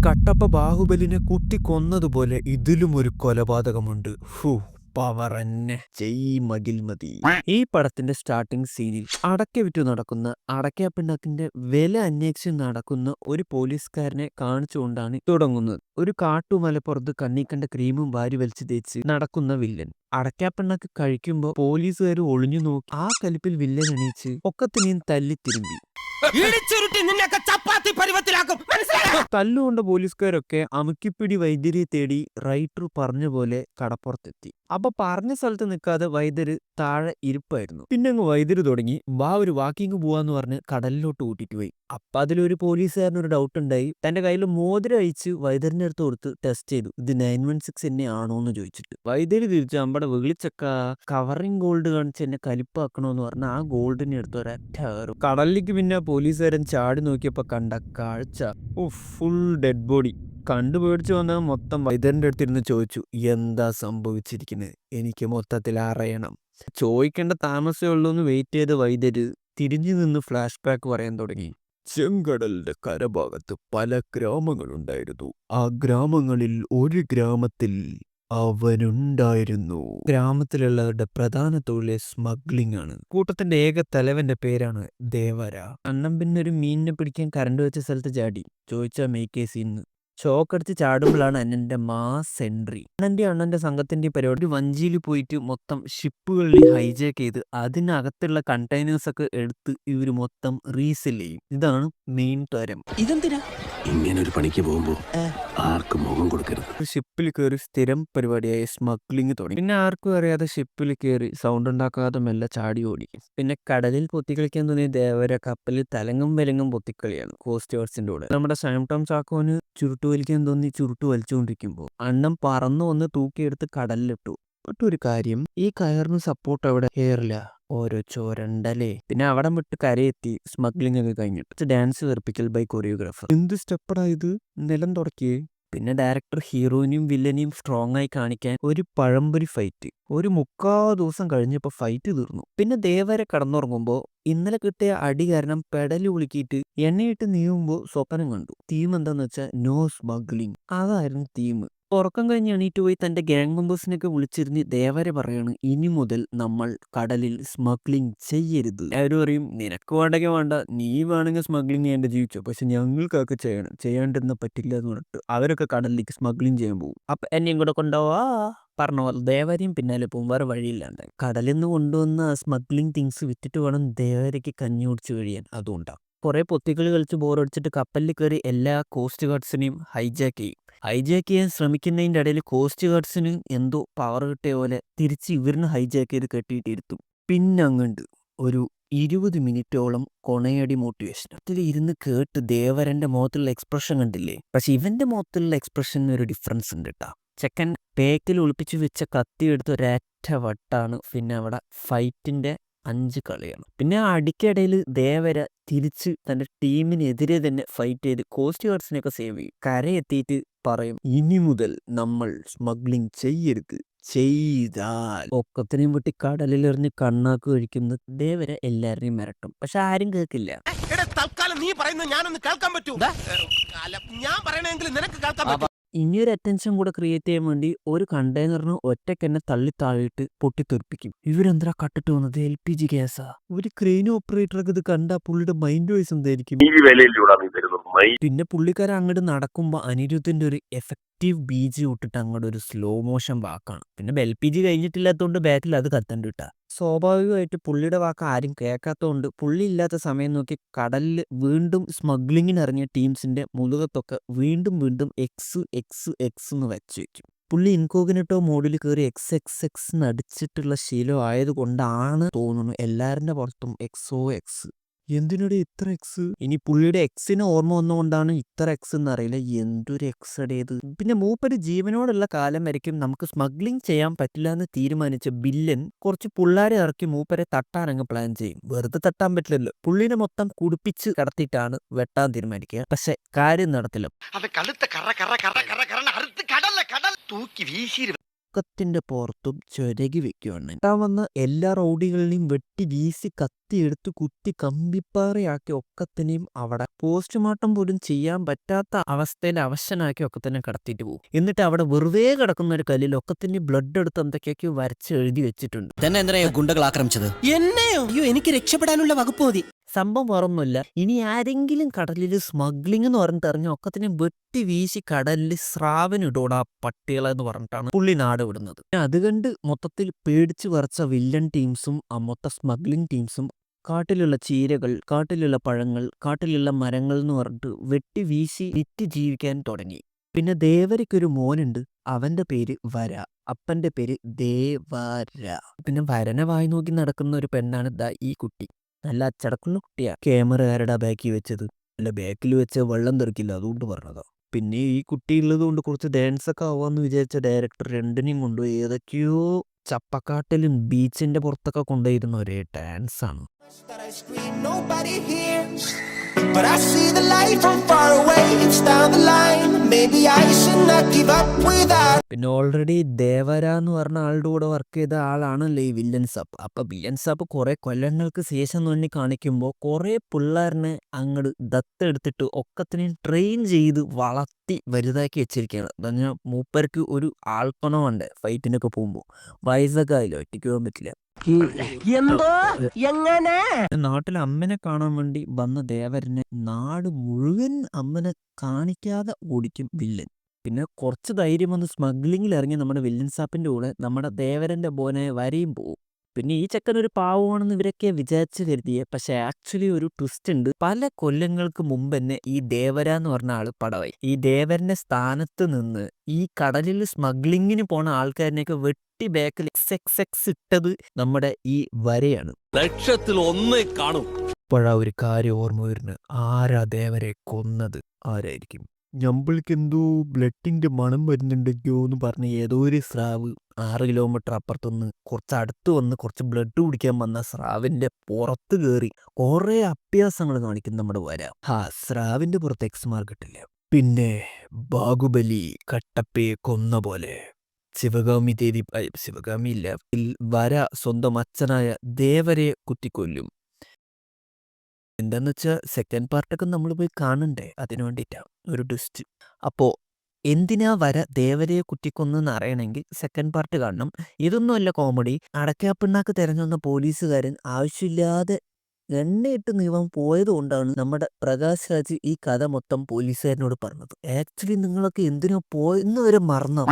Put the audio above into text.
കട്ടപ്പ ബാഹുബലിനെ കുത്തിക്കൊന്നതുപോലെ ഇതിലും ഒരു കൊലപാതകമുണ്ട്. പവറന്നെ ജയ് മകിൽമതി. ഈ പടത്തിന്റെ സ്റ്റാർട്ടിംഗ് സീനിൽ അടക്ക വിറ്റു നടക്കുന്ന അടയ്ക്കാപ്പിണ്ണാക്കിന്റെ വില അന്വേഷിച്ച് നടക്കുന്ന ഒരു പോലീസുകാരനെ കാണിച്ചുകൊണ്ടാണ് തുടങ്ങുന്നത്. ഒരു കാട്ടുമലപ്പുറത്ത് കണ്ണിക്കണ്ട ക്രീമും വാരി വലിച്ചു തേച്ച് നടക്കുന്ന വില്ലൻ അടയ്ക്കാപ്പിണ്ണാക്ക് കഴിക്കുമ്പോൾ പോലീസുകാർ ഒളിഞ്ഞു നോക്കി ആ കലിപ്പിൽ വില്ലൻ എണീച്ച് ഒക്കത്തിനെയും തല്ലി തിരുമ്പി തല്ലുകൊണ്ട പോലീസുകാരൊക്കെ അമുക്കിപ്പിടി വൈദ്യരെ തേടി റൈറ്റർ പറഞ്ഞ പോലെ കടപ്പുറത്തെത്തി. അപ്പൊ പറഞ്ഞ സ്ഥലത്ത് നിൽക്കാതെ വൈദ്യര് താഴെ ഇരിപ്പായിരുന്നു. പിന്നെ അങ്ങ് വൈദ്യര് തുടങ്ങി ഒരു വാക്കിങ് പോവാന്ന് പറഞ്ഞ് കടലിലോട്ട് കൂട്ടിട്ട് പോയി. അപ്പൊ അതിലൊരു പോലീസുകാരനൊരു ഡൗട്ട് ഉണ്ടായി. തന്റെ കയ്യിൽ മോതിരം അയച്ച് വൈദ്യരിന്റെ അടുത്ത് കൊടുത്ത് ടെസ്റ്റ് ചെയ്തു, ഇത് 916 എന്നെ ആണോ എന്ന് ചോദിച്ചിട്ട്. വൈദ്യര് തിരിച്ചു അമ്പടെ വിളിച്ചക്ക കവറിങ് ഗോൾഡ് കാണിച്ച് എന്നെ കലിപ്പാക്കണോന്ന് പറഞ്ഞ ആ ഗോൾഡിനെ എടുത്ത് ഒരൊറ്റ കയറും കടലിലേക്ക്. പിന്നെ പോലീസുകാരൻ ചാടി നോക്കിയപ്പോ കണ്ട കാഴ്ച ഫുൾ ഡെഡ് ബോഡി. കണ്ടുപേടിച്ചു വന്നത് മൊത്തം വൈദ്യരുടെ അടുത്തിരുന്ന് ചോദിച്ചു, എന്താ സംഭവിച്ചിരിക്കുന്നത്, എനിക്ക് മൊത്തത്തിൽ അറിയണം. ചോദിക്കേണ്ട താമസമേ ഉള്ളൂ എന്ന് വെയിറ്റ് ചെയ്ത വൈദ്യര് തിരിഞ്ഞു നിന്ന് ഫ്ലാഷ് ബാക്ക് പറയാൻ തുടങ്ങി. ചെങ്കടലിന്റെ കരഭാഗത്ത് പല ഗ്രാമങ്ങളുണ്ടായിരുന്നു. ആ ഗ്രാമങ്ങളിൽ ഒരു ഗ്രാമത്തിൽ അവനുണ്ടായിരുന്നു. ഗ്രാമത്തിലുള്ളവരുടെ പ്രധാന തൊഴിൽ സ്മഗ്ലിംഗ് ആണ്. കൂട്ടത്തിന്റെ ഏക തലവന്റെ പേരാണ് ദേവര. അണ്ണൻ പിന്നെ ഒരു മീനിനെ പിടിക്കാൻ കറണ്ട് വെച്ച സ്ഥലത്ത് ചാടി. ചോദിച്ചാ മേക്കേസിന്ന് ഷോക്കടിച്ച് ചാടുമ്പോഴാണ് അണ്ണന്റെ മാസ് എൻട്രി. അണ്ണന്റെ സംഘത്തിന്റെ പരിപാടി വഞ്ചിയിൽ പോയിട്ട് മൊത്തം ഷിപ്പുകളിൽ ഹൈജാക്ക് ചെയ്ത് അതിനകത്തുള്ള കണ്ടെയ്നേഴ്സ് ഒക്കെ എടുത്ത് ഇവര് മൊത്തം റീസെൽ ചെയ്യും. ഇതാണ് മെയിൻ തരം. ഇതെന്തിനാ ഇങ്ങനെ ഒരു പണിക്ക് പോകുമ്പോ ആർക്കും മുഖം കൊടുക്കരുത്. ഷിപ്പിൽ കയറി സ്ഥിരം പരിപാടിയായി സ്മഗ്ലിംഗ് തുടങ്ങി. പിന്നെ ആർക്കും അറിയാതെ ഷിപ്പിൽ കയറി സൗണ്ട് ഉണ്ടാക്കാതെ മെല്ലെ ചാടി ഓടി. പിന്നെ കടലിൽ പൊത്തിക്കളിക്കാൻ തോന്നിയ ദേവര കപ്പലിൽ തലങ്ങും വിലങ്ങും പൊത്തിക്കളിയാണ് കോസ്റ്റ് ഗാർഡ്സിന്റെ കൂടെ. നമ്മുടെ സാംടോം ചാക്കോന് ചുരുട്ട് വലിക്കാൻ തോന്നി ചുരുട്ട് വലിച്ചുകൊണ്ടിരിക്കുമ്പോൾ അണ്ണം പറന്നു വന്ന് തൂക്കിയെടുത്ത് കടലിലിട്ടു. ഒരു കാര്യം, ഈ കയറിന് സപ്പോർട്ട് അവിടെ കയറില്ല, ഓരോ ചോരണ്ടല്ലേ. പിന്നെ അവിടെ വിട്ട് കരയെത്തി സ്മഗ്ലിംഗ് ഒക്കെ കഴിഞ്ഞിട്ട് ഡാൻസ് വെറുപ്പിക്കൽ ബൈ കൊറിയോഗ്രാഫർ. എന്ത് സ്റ്റെപ്പടാ ഇത്, നിലം തുടക്കിയേ. പിന്നെ ഡയറക്ടർ ഹീറോയിനെയും വില്ലനെയും സ്ട്രോങ് ആയി കാണിക്കാൻ ഒരു പഴംപൊരി ഫൈറ്റ്. ഒരു 3/4 ദിവസം കഴിഞ്ഞപ്പോ ഫൈറ്റ് തീർന്നു. പിന്നെ ദേവരെ കടന്നുറങ്ങുമ്പോ ഇന്നലെ കിട്ടിയ അടി കാരണം പെടല് ഉളുക്കിയിട്ട് എണ്ണയിട്ട് നീങ്ങുമ്പോ സ്വപ്നം കണ്ടു. തീം എന്താന്ന് വെച്ചാൽ നോ സ്മഗ്ലിംഗ്. അതായിരുന്നു തീം. ഉറക്കം കഴിഞ്ഞ് എണീറ്റ് പോയി തന്റെ ഗ്യാങ് മെമ്പേഴ്സിനൊക്കെ വിളിച്ചിരുന്ന് ദേവരെ പറയാണ്, ഇനി മുതൽ നമ്മൾ കടലിൽ സ്മഗ്ലിംഗ് ചെയ്യരുത്. എല്ലാവരും പറയും, നിനക്ക് വേണ്ടെങ്കിൽ വേണ്ട, നീ വേണമെങ്കിൽ സ്മഗ്ലിംഗ് ചെയ്യാണ്ട് ജീവിച്ചോ, പക്ഷെ ഞങ്ങൾക്കൊക്കെ ചെയ്യണം, ചെയ്യാണ്ടിരുന്ന പറ്റില്ല എന്ന് പറഞ്ഞിട്ട് അവരൊക്കെ കടലിലേക്ക് സ്മഗ്ലിംഗ് ചെയ്യാൻ പോകും. അപ്പൊ എന്നെയും കൂടെ കൊണ്ടുപോവാ പറഞ്ഞ പോലെ ദേവരെയും പിന്നാലെ പോകും. വേറെ വഴിയില്ലാണ്ട് കടലിൽ നിന്ന് കൊണ്ടുവന്ന സ്മഗ്ലിംഗ് തിങ്സ് വിറ്റിട്ട് വേണം ദേവരയ്ക്ക് കഞ്ഞി കുടിച്ച് കഴിയാൻ. അതുകൊണ്ടാണ് കുറെ പൊത്തിക്കളി കളിച്ച് ബോറടിച്ചിട്ട് കപ്പലിൽ കയറി എല്ലാ കോസ്റ്റ് ഗാർഡ്സിനെയും ഹൈജാക്ക് ചെയ്യും. ഹൈജാക്ക് ചെയ്യാൻ ശ്രമിക്കുന്നതിൻ്റെ ഇടയിൽ കോസ്റ്റ് ഗാർഡ്സിന് എന്തോ പവർ കിട്ടിയ പോലെ തിരിച്ച് ഇവരിന് ഹൈജാക്ക് ചെയ്ത് കെട്ടിയിട്ടിരുത്തും. പിന്നെ അങ്ങണ്ട് ഒരു 20 മിനിറ്റോളം കൊണയടി മോട്ടിവേഷൻ അതിൽ ഇരുന്ന് കേട്ട് ദേവരന്റെ മുഖത്തുള്ള എക്സ്പ്രഷൻ കണ്ടില്ലേ. പക്ഷെ ഇവന്റെ മുഖത്തുള്ള എക്സ്പ്രഷന് ഒരു ഡിഫറൻസ് ഉണ്ട് കേട്ടാ. ചെക്കൻ പേക്കിൽ ഒളിപ്പിച്ചു വെച്ച കത്തി എടുത്ത് ഒരൊറ്റ വട്ടാണ്. പിന്നെ അവിടെ ഫൈറ്റിന്റെ 5 കളിയാണ്. പിന്നെ ആ അടിക്കിടയിൽ ദേവര തിരിച്ച് തന്റെ ടീമിനെതിരെ തന്നെ ഫൈറ്റ് ചെയ്ത് കോസ്റ്റ് ഗാർഡ്സിനെയൊക്കെ സേവ് ചെയ്യും. കരയെത്തിയിട്ട് പറയും, ഇനി മുതൽ നമ്മൾ സ്മഗ്ലിംഗ് ചെയ്യരുത്, ചെയ്താൽ ഒക്കത്തിനെയും വെട്ടി കടലിലെറിഞ്ഞ് കണ്ണാക്ക് കഴിക്കുന്ന ദേവര എല്ലാവരെയും മിരട്ടും. പക്ഷെ ആരും കേൾക്കില്ല. തൽക്കാലം നീ പറയുന്നത് ഞാനൊന്ന് കേൾക്കാൻ പറ്റൂ. ഞാൻ പറയണെങ്കിലും നിനക്ക് കേൾക്കാൻ പറ്റും. ഇനിയൊരു അറ്റൻഷൻ കൂടെ ക്രിയേറ്റ് ചെയ്യാൻ വേണ്ടി ഒരു കണ്ടെയ്നറിന് ഒറ്റക്കെന്നെ തള്ളി താഴെയിട്ട് പൊട്ടിത്തെറിപ്പിക്കും. ഇവരെന്താ കട്ടിട്ട് വന്നത്, LPG ഗ്യാസാ. ഒരു ക്രെയിൻ ഓപ്പറേറ്ററൊക്കെ ഇത് കണ്ടാ പുള്ളിയുടെ മൈൻഡ് വൈസ് എന്തായിരിക്കും. പിന്നെ പുള്ളിക്കാരൻ അങ്ങോട്ട് നടക്കുമ്പോ അനിരുദ്ധിന്റെ ഒരു എഫക്റ്റീവ് ബീജി വിട്ടിട്ട് അങ്ങോട്ട് ഒരു സ്ലോ മോഷൻ വാക്കാണ്. പിന്നെ LPG കഴിഞ്ഞിട്ടില്ലാത്തതുകൊണ്ട് ബാക്കിൽ അത് കത്തണ്ട് കിട്ടാ. സ്വാഭാവികമായിട്ട് പുള്ളിയുടെ വാക്ക് ആരും കേൾക്കാത്തതുകൊണ്ട് പുള്ളി ഇല്ലാത്ത സമയം നോക്കി കടലിൽ വീണ്ടും സ്മഗ്ലിങ്ങിന് ഇറങ്ങിയ ടീംസിന്റെ മുതുകത്തൊക്കെ വീണ്ടും വീണ്ടും എക്സ് എന്ന് വെക്കും. പുള്ളി ഇൻകോഗ്നിറ്റോ മോഡിൽ കയറി XXX അടിച്ചിട്ടുള്ള ശീലം ആയതുകൊണ്ടാണ് തോന്നുന്നു എല്ലാവരുടെ പുറത്തും XOX. എന്തിനോട് ഇത്ര എക്സ്? ഇനി പുള്ളിയുടെ എക്സിന് ഓർമ്മ വന്നുകൊണ്ടാണ് ഇത്ര എക്സ് എന്ന് അറിയില്ല. എന്തൊരു എക്സ് അടേത്. പിന്നെ മൂപ്പര് ജീവനോടുള്ള കാലം വരയ്ക്കും നമുക്ക് സ്മഗ്ലിംഗ് ചെയ്യാൻ പറ്റില്ല എന്ന് തീരുമാനിച്ച ബില്ലൻ കുറച്ച് പിള്ളേരെ ഇറക്കി മൂപ്പരെ തട്ടാനങ്ങ് പ്ലാൻ ചെയ്യും. വെറുതെ തട്ടാൻ പറ്റില്ലല്ലോ. പുള്ളിനെ മൊത്തം കുടിപ്പിച്ച് കടത്തിയിട്ടാണ് വെട്ടാൻ തീരുമാനിക്കുക. പക്ഷെ കാര്യം നടത്തില്ല. അത് കടുത്ത കറ തൂക്കി വീശി ഒക്കത്തിന്റെ പുറത്തും ചൊരകി വെക്കുകയാണ്. കിട്ടാൻ വന്ന എല്ലാ റൗഡികളെയും വെട്ടി വീശി കത്തിയെടുത്ത് കുത്തി കമ്പിപ്പാറയാക്കി ഒക്കത്തിനെയും അവിടെ പോസ്റ്റ്മോർട്ടം പോലും ചെയ്യാൻ പറ്റാത്ത അവസ്ഥയിൽ അവശനാക്കി ഒക്കത്തിനെ കടത്തിയിട്ട് പോകും. എന്നിട്ട് അവിടെ വെറുതെ കിടക്കുന്ന ഒരു കല്ലിൽ ഒക്കത്തിന് ബ്ലഡ് എടുത്ത് എന്തൊക്കെയൊക്കെ വരച്ച് എഴുതി വെച്ചിട്ടുണ്ട്. തന്നെ എന്തിനാ ഗുണ്ടകൾ ആക്രമിച്ചത്? എന്നെയോ? അയ്യോ, എനിക്ക് രക്ഷപ്പെടാനുള്ള വകുപ്പ് മതി. സംഭവം വേറൊന്നുമില്ല, ഇനി ആരെങ്കിലും കടലിൽ സ്മഗ്ലിംഗ് എന്ന് പറഞ്ഞിട്ട് അറിഞ്ഞ ഒക്കത്തിനെ വെട്ടി വീശി കടലിൽ സ്രാവിനിടോടാ പട്ടികളെന്ന് പറഞ്ഞിട്ടാണ് പുള്ളി നാട് വിടുന്നത്. അത് കണ്ട് മൊത്തത്തിൽ പേടിച്ച് വരച്ച വില്ലൻ ടീംസും മൊത്ത സ്മഗ്ലിംഗ് ടീംസും കാട്ടിലുള്ള ചീരകൾ, കാട്ടിലുള്ള പഴങ്ങൾ, കാട്ടിലുള്ള മരങ്ങൾ എന്ന് പറഞ്ഞിട്ട് വെട്ടി വീശി വിറ്റ് ജീവിക്കാൻ തുടങ്ങി. പിന്നെ ദേവരയ്ക്കൊരു മോനുണ്ട്, അവന്റെ പേര് വര, അപ്പന്റെ പേര് ദേവര. പിന്നെ വരനെ വായി നോക്കി നടക്കുന്ന ഒരു പെണ്ണാണ് ദാ ഈ കുട്ടി. നല്ല അച്ചടക്കമുള്ള കുട്ടിയാ. ക്യാമറ ബാക്കിൽ വെച്ചത് അല്ല, ബാക്കിൽ വെച്ച വെള്ളം തെറിക്കില്ല, അതുകൊണ്ട് പറഞ്ഞതാ. പിന്നെ ഈ കുട്ടി ഉള്ളത് കൊണ്ട് കുറച്ച് ഡാൻസ് ഒക്കെ ആവാന്ന് വിചാരിച്ച ഡയറക്ടർ രണ്ടിനെയും കൊണ്ടുപോയി ഏതൊക്കെയോ ചപ്പക്കാട്ടിലും ബീച്ചിന്റെ പുറത്തൊക്കെ കൊണ്ടുപോയിരുന്ന ഒരേ ഡാൻസ് ആണ്. That I scream, nobody hears. But I see the light from far away, it's down the line. Maybe I should not give up without. പിന്നെ ഓൾറെഡി ദേവര എന്ന് പറഞ്ഞ ആളുടെ കൂടെ വർക്ക് ചെയ്ത ആളാണല്ലേ ഈ വില്ലൻ സാപ്പ്. അപ്പൊ വില്ലൻ സാപ്പ് കുറെ കൊല്ലങ്ങൾക്ക് ശേഷം തന്നെ കാണിക്കുമ്പോൾ കുറെ പിള്ളേരിനെ അങ്ങോട്ട് ദത്തെടുത്തിട്ട് ഒക്കത്തിനെയും ട്രെയിൻ ചെയ്ത് വളർത്തി വലുതാക്കി വെച്ചിരിക്കുകയാണ്. പറഞ്ഞാൽ മൂപ്പർക്ക് ഒരു ആൾപ്പണമുണ്ട് ഫൈറ്റിനൊക്കെ പോകുമ്പോൾ. വയസ്സൊക്കെ ആയില്ലോ, ഒറ്റയ്ക്ക് പോകാൻ പറ്റില്ല. എന്തോ എങ്ങനെ നാട്ടിൽ അമ്മനെ കാണാൻ വേണ്ടി വന്ന ദേവരനെ നാട് മുഴുവൻ അമ്മനെ കാണിക്കാതെ ഓടിക്കും വില്ലൻ. പിന്നെ കുറച്ച് ധൈര്യം വന്ന് സ്മഗ്ലിങ്ങിൽ ഇറങ്ങി നമ്മുടെ വില്ലൻ സാപ്പിന്റെ കൂടെ നമ്മുടെ ദേവരന്റെ ബോനെ വരെയും പോകും. പിന്നെ ഈ ചെക്കൻ ഒരു പാവമാണെന്ന് ഇവരൊക്കെ വിചാരിച്ചു കരുതിയെ, പക്ഷെ ആക്ച്വലി ഒരു ട്വിസ്റ്റ് ഉണ്ട്. പല കൊല്ലങ്ങൾക്ക് മുമ്പ് തന്നെ ഈ ദേവര എന്ന് പറഞ്ഞ ആള് പടവായി. ഈ ദേവരന്റെ സ്ഥാനത്ത് നിന്ന് ഈ കടലിൽ സ്മഗ്ലിങ്ങിന് പോണ ആൾക്കാരിനെയൊക്കെ വെട്ടി ബാക്കിൽ എക്സ് ഇട്ടത് നമ്മുടെ ഈ വരയാണ്. ലക്ഷത്തിൽ ഒന്നേ കാണും. ഇപ്പോഴാ ഒരു കാര്യം ഓർമ്മ വരുന്നത്, ആരാ ദേവരെ കൊന്നത്, ആരായിരിക്കും? ഞമ്പിൾക്ക് എന്തോ ബ്ലഡിന്റെ മണം വരുന്നുണ്ടല്ലോ എന്ന് പറഞ്ഞ് ഏതോ ഒരു സ്രാവ് 6 കിലോമീറ്റർ അപ്പുറത്തുനിന്ന് കുറച്ച് അടുത്ത് വന്ന് കുറച്ച് ബ്ലഡ് കുടിക്കാൻ വന്ന സ്രാവിന്റെ പുറത്ത് കയറി കുറെ അഭ്യാസങ്ങൾ കാണിക്കും നമ്മുടെ വര. സ്രാവിന്റെ പുറത്ത് എക്സ് മാർക്കിട്ടില്ല. പിന്നെ ബാഹുബലി കട്ടപ്പയെ കൊന്ന പോലെ ശിവഗാമി ശിവഗാമി ഇല്ല, വര സ്വന്തം അച്ഛനായ ദേവരെ കുത്തിക്കൊല്ലും. എന്താന്ന് വെച്ചാൽ സെക്കൻഡ് പാർട്ടൊക്കെ നമ്മൾ പോയി കാണണ്ടേ, അതിനു വേണ്ടിയിട്ടാണ് ഒരു ട്വിസ്റ്റ്. അപ്പോൾ എന്തിനാ വര ദേവരയെ കുത്തിക്കൊന്നെന്ന് അറിയണമെങ്കിൽ സെക്കൻഡ് പാർട്ട് കാണണം. ഇതൊന്നുമല്ല കോമഡി. അടക്കാപ്പിണ്ണാക്ക് തെരഞ്ഞു പോലീസുകാരൻ ആവശ്യമില്ലാതെ എണ്ണയിട്ട് നീവാൻ പോയത് കൊണ്ടാണ് നമ്മുടെ പ്രകാശ് രാജ് ഈ കഥ മൊത്തം പോലീസുകാരനോട് പറഞ്ഞത്. ആക്ച്വലി നിങ്ങളൊക്കെ എന്തിനോ പോയെന്ന് വരെ മറന്നോ?